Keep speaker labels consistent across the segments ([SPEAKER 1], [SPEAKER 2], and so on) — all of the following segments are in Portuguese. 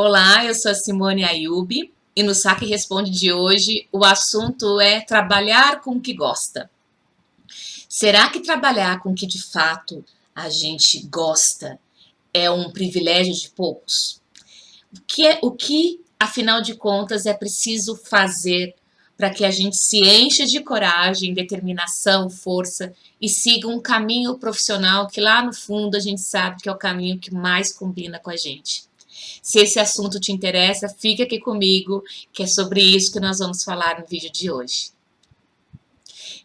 [SPEAKER 1] Olá, eu sou a Simone Ayubi e no Saque Responde de hoje o assunto é trabalhar com o que gosta. Será que trabalhar com o que de fato a gente gosta é um privilégio de poucos? O que, afinal de contas, é preciso fazer para que a gente se encha de coragem, determinação, força e siga um caminho profissional que lá no fundo a gente sabe que é o caminho que mais combina com a gente? Se esse assunto te interessa, fica aqui comigo, que é sobre isso que nós vamos falar no vídeo de hoje.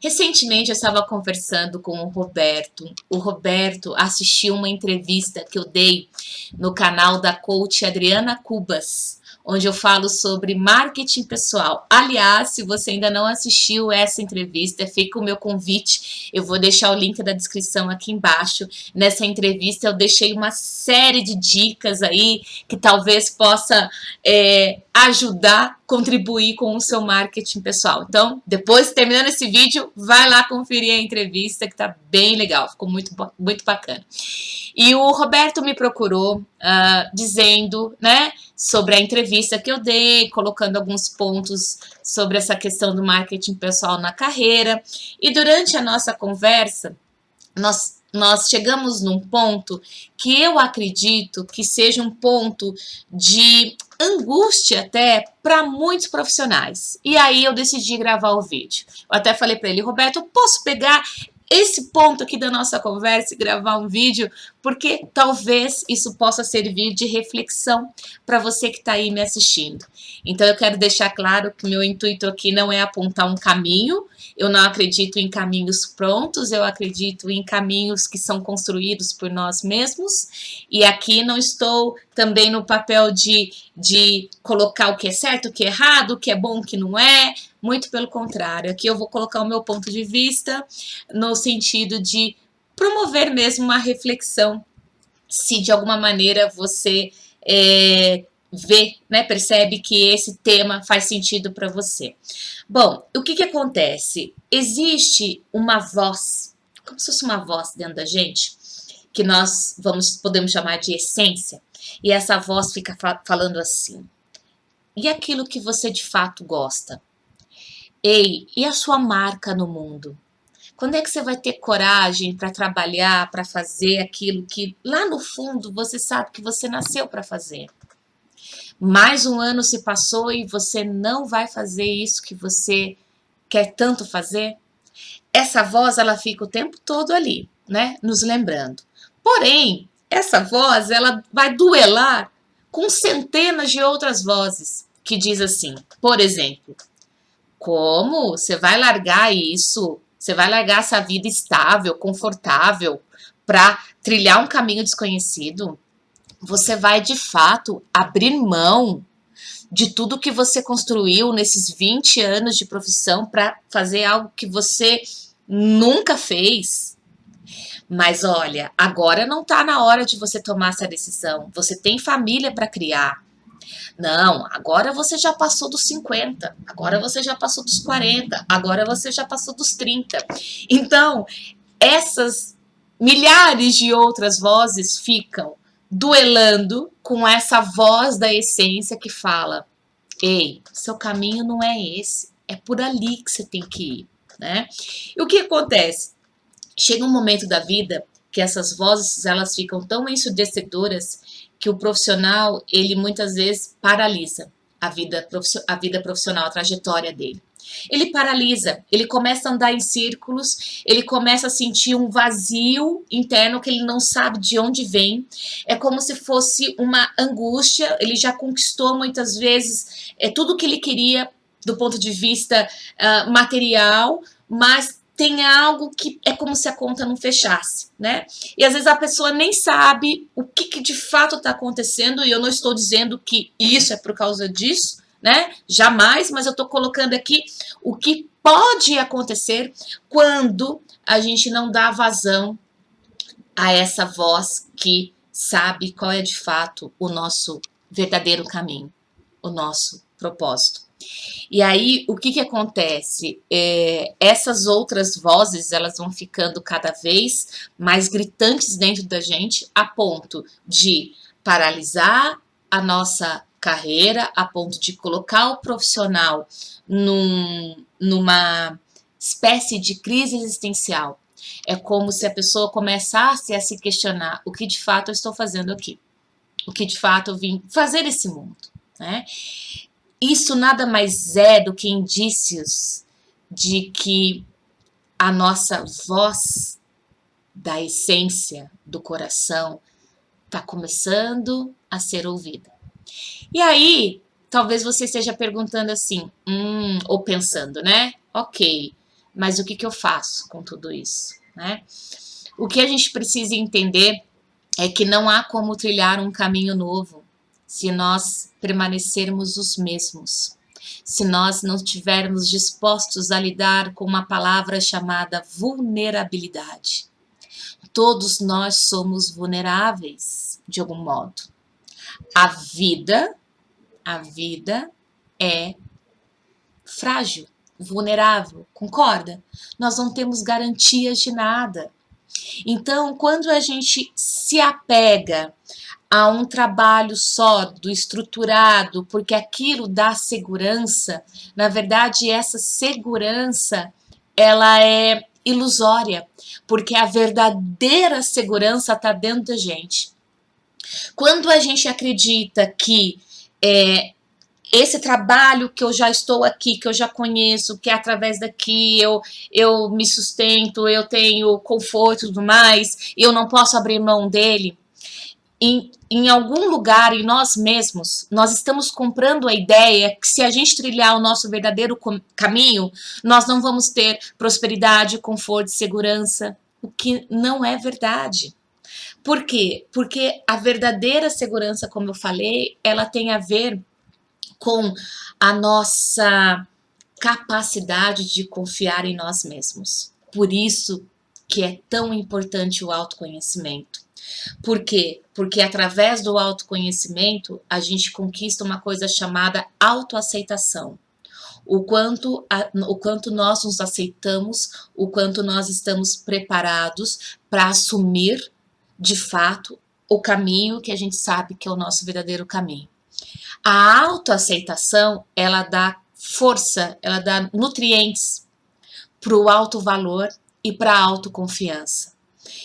[SPEAKER 1] Recentemente eu estava conversando com o Roberto. O Roberto assistiu uma entrevista que eu dei no canal da coach Adriana Cubas, onde eu falo sobre marketing pessoal. Aliás, se você ainda não assistiu essa entrevista, fica o meu convite. Eu vou deixar o link da descrição aqui embaixo. Nessa entrevista eu deixei uma série de dicas aí que talvez possa ajudar, contribuir com o seu marketing pessoal. Então, depois, terminando esse vídeo, vai lá conferir a entrevista que tá bem legal, ficou muito bacana. E o Roberto me procurou dizendo, né, sobre a entrevista que eu dei, colocando alguns pontos sobre essa questão do marketing pessoal na carreira. E durante a nossa conversa, nós chegamos num ponto que eu acredito que seja um ponto de angústia até para muitos profissionais. E aí eu decidi gravar o vídeo. Eu até falei para ele, Roberto, eu posso pegar esse ponto aqui da nossa conversa e gravar um vídeo, porque talvez isso possa servir de reflexão para você que está aí me assistindo. Então eu quero deixar claro que meu intuito aqui não é apontar um caminho, eu não acredito em caminhos prontos, eu acredito em caminhos que são construídos por nós mesmos, e aqui não estou também no papel de colocar o que é certo, o que é errado, o que é bom, o que não é, muito pelo contrário. Aqui eu vou colocar o meu ponto de vista no sentido de promover mesmo uma reflexão, se de alguma maneira você vê, né, percebe que esse tema faz sentido para você. Bom, o que acontece? Existe uma voz, como se fosse uma voz dentro da gente, que nós podemos chamar de essência, e essa voz fica falando assim, e aquilo que você de fato gosta? Ei, e a sua marca no mundo? Quando é que você vai ter coragem para trabalhar, para fazer aquilo que lá no fundo você sabe que você nasceu para fazer? Mais um ano se passou e você não vai fazer isso que você quer tanto fazer? Essa voz, ela fica o tempo todo ali, né? Nos lembrando. Porém, essa voz, ela vai duelar com centenas de outras vozes que diz assim, por exemplo, como você vai largar isso? Você vai largar essa vida estável, confortável, para trilhar um caminho desconhecido? Você vai, de fato, abrir mão de tudo que você construiu nesses 20 anos de profissão para fazer algo que você nunca fez? Mas olha, agora não está na hora de você tomar essa decisão. Você tem família para criar. Não, agora você já passou dos 50, agora você já passou dos 40, agora você já passou dos 30. Então, essas milhares de outras vozes ficam duelando com essa voz da essência que fala, ei, seu caminho não é esse, é por ali que você tem que ir, né? E o que acontece? Chega um momento da vida que essas vozes, elas ficam tão ensurdecedoras que o profissional, ele muitas vezes paralisa a vida profissional, a trajetória dele. Ele paralisa, ele começa a andar em círculos, ele começa a sentir um vazio interno que ele não sabe de onde vem. É como se fosse uma angústia, ele já conquistou muitas vezes tudo que ele queria do ponto de vista material, mas tem algo que é como se a conta não fechasse, né? E às vezes a pessoa nem sabe o que de fato está acontecendo, e eu não estou dizendo que isso é por causa disso, né? Jamais, mas eu estou colocando aqui o que pode acontecer quando a gente não dá vazão a essa voz que sabe qual é de fato o nosso verdadeiro caminho, o nosso propósito. E aí, o que acontece? Essas outras vozes, elas vão ficando cada vez mais gritantes dentro da gente, a ponto de paralisar a nossa carreira a ponto de colocar o profissional numa espécie de crise existencial. É como se a pessoa começasse a se questionar o que de fato eu estou fazendo aqui, o que de fato eu vim fazer nesse mundo, né? Isso nada mais é do que indícios de que a nossa voz da essência do coração está começando a ser ouvida. E aí, talvez você esteja perguntando assim, ou pensando, né? Ok, mas o que eu faço com tudo isso, né? O que a gente precisa entender é que não há como trilhar um caminho novo se nós permanecermos os mesmos, se nós não estivermos dispostos a lidar com uma palavra chamada vulnerabilidade. Todos nós somos vulneráveis, de algum modo. A vida é frágil, vulnerável, concorda? Nós não temos garantias de nada. Então, quando a gente se apega a um trabalho sólido, estruturado, porque aquilo dá segurança, na verdade, essa segurança, ela é ilusória, porque a verdadeira segurança está dentro da gente. Quando a gente acredita que esse trabalho que eu já estou aqui, que eu já conheço, que é através daqui eu me sustento, eu tenho conforto e tudo mais, e eu não posso abrir mão dele, em algum lugar em nós mesmos, nós estamos comprando a ideia que se a gente trilhar o nosso verdadeiro caminho, nós não vamos ter prosperidade, conforto e segurança, o que não é verdade. Por quê? Porque a verdadeira segurança, como eu falei, ela tem a ver com a nossa capacidade de confiar em nós mesmos. Por isso que é tão importante o autoconhecimento. Por quê? Porque através do autoconhecimento a gente conquista uma coisa chamada autoaceitação. O quanto nós nos aceitamos, o quanto nós estamos preparados para assumir de fato o caminho que a gente sabe que é o nosso verdadeiro caminho. A autoaceitação, ela dá força, ela dá nutrientes para o alto valor e para a autoconfiança.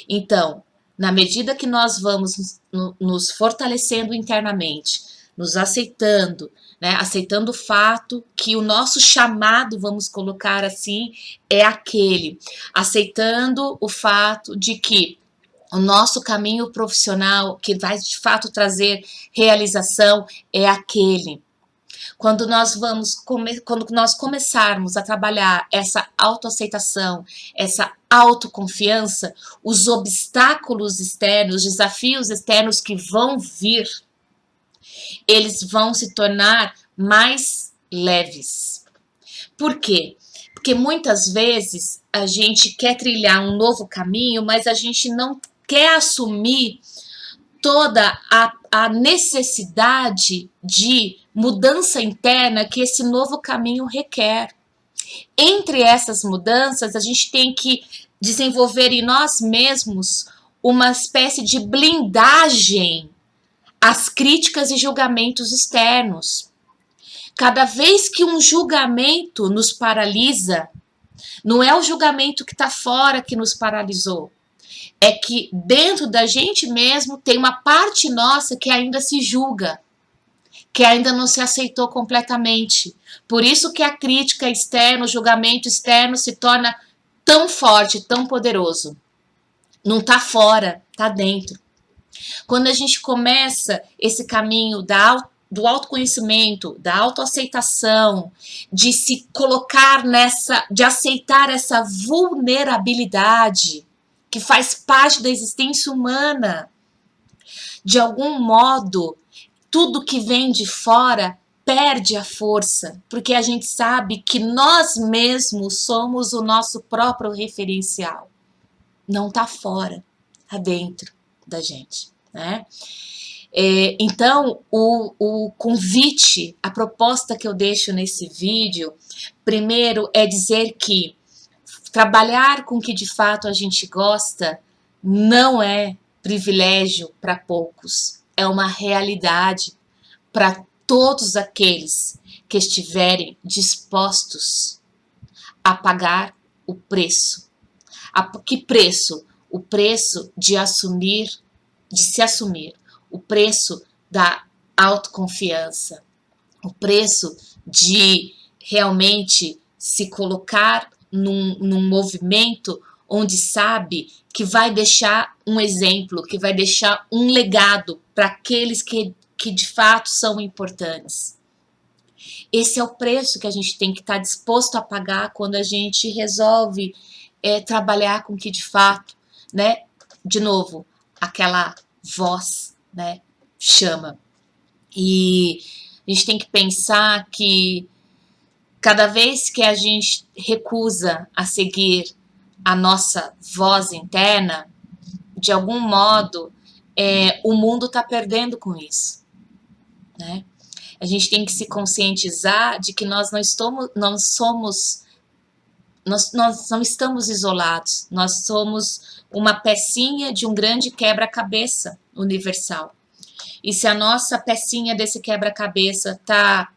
[SPEAKER 1] Então, na medida que nós vamos nos fortalecendo internamente, nos aceitando, né, aceitando o fato que o nosso chamado, vamos colocar assim, é aquele, aceitando o fato de que o nosso caminho profissional que vai de fato trazer realização é aquele. Quando nós começarmos a trabalhar essa autoaceitação, essa autoconfiança, os obstáculos externos, os desafios externos que vão vir, eles vão se tornar mais leves. Por quê? Porque muitas vezes a gente quer trilhar um novo caminho, mas a gente não quer assumir toda a necessidade de mudança interna que esse novo caminho requer. Entre essas mudanças, a gente tem que desenvolver em nós mesmos uma espécie de blindagem às críticas e julgamentos externos. Cada vez que um julgamento nos paralisa, não é o julgamento que está fora que nos paralisou, é que dentro da gente mesmo tem uma parte nossa que ainda se julga, que ainda não se aceitou completamente. Por isso que a crítica externa, o julgamento externo se torna tão forte, tão poderoso. Não está fora, está dentro. Quando a gente começa esse caminho do autoconhecimento, da autoaceitação, de se colocar de aceitar essa vulnerabilidade que faz parte da existência humana, de algum modo, tudo que vem de fora perde a força, porque a gente sabe que nós mesmos somos o nosso próprio referencial. Não está fora, está dentro da gente, né? Então, o convite, a proposta que eu deixo nesse vídeo, primeiro é dizer que trabalhar com o que de fato a gente gosta não é privilégio para poucos, é uma realidade para todos aqueles que estiverem dispostos a pagar o preço. Que preço? O preço de se assumir, o preço da autoconfiança, o preço de realmente se colocar num movimento onde sabe que vai deixar um exemplo, que vai deixar um legado para aqueles que de fato são importantes. Esse é o preço que a gente tem que estar disposto a pagar quando a gente resolve trabalhar com que de fato, né, de novo, aquela voz, né, chama. E a gente tem que pensar que cada vez que a gente recusa a seguir a nossa voz interna, de algum modo, o mundo está perdendo com isso, né? A gente tem que se conscientizar de que nós não estamos isolados, nós somos uma pecinha de um grande quebra-cabeça universal. E se a nossa pecinha desse quebra-cabeça está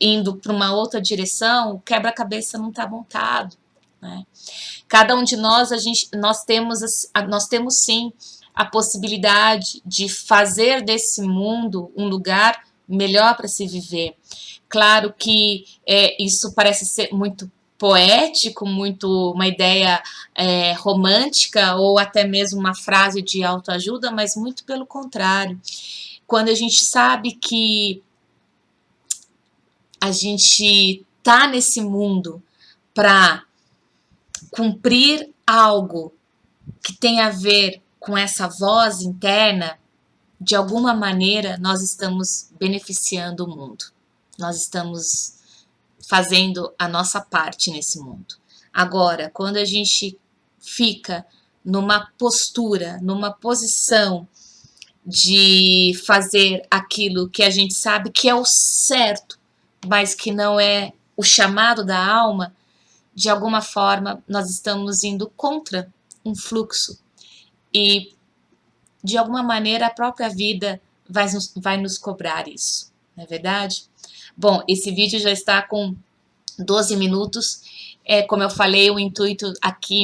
[SPEAKER 1] indo para uma outra direção, o quebra-cabeça não está montado, né? Cada um de nós, nós temos sim a possibilidade de fazer desse mundo um lugar melhor para se viver. Claro que isso parece ser muito poético, muito uma ideia romântica ou até mesmo uma frase de autoajuda, mas muito pelo contrário. Quando a gente sabe que a gente tá nesse mundo para cumprir algo que tem a ver com essa voz interna, de alguma maneira nós estamos beneficiando o mundo. Nós estamos fazendo a nossa parte nesse mundo. Agora, quando a gente fica numa postura, numa posição de fazer aquilo que a gente sabe que é o certo, mas que não é o chamado da alma, de alguma forma nós estamos indo contra um fluxo e de alguma maneira a própria vida vai nos cobrar isso, não é verdade? Bom, esse vídeo já está com 12 minutos. Como eu falei,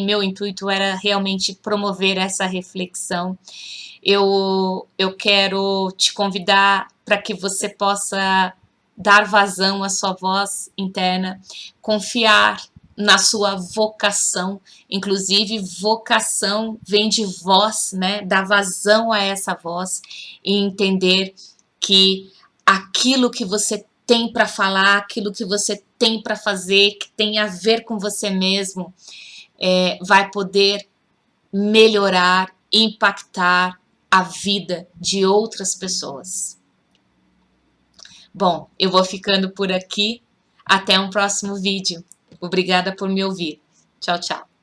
[SPEAKER 1] meu intuito era realmente promover essa reflexão. Eu quero te convidar para que você possa dar vazão à sua voz interna, confiar na sua vocação, inclusive vocação vem de voz, né? Dar vazão a essa voz e entender que aquilo que você tem para falar, aquilo que você tem para fazer, que tem a ver com você mesmo, vai poder melhorar, impactar a vida de outras pessoas. Bom, eu vou ficando por aqui. Até um próximo vídeo. Obrigada por me ouvir. Tchau, tchau.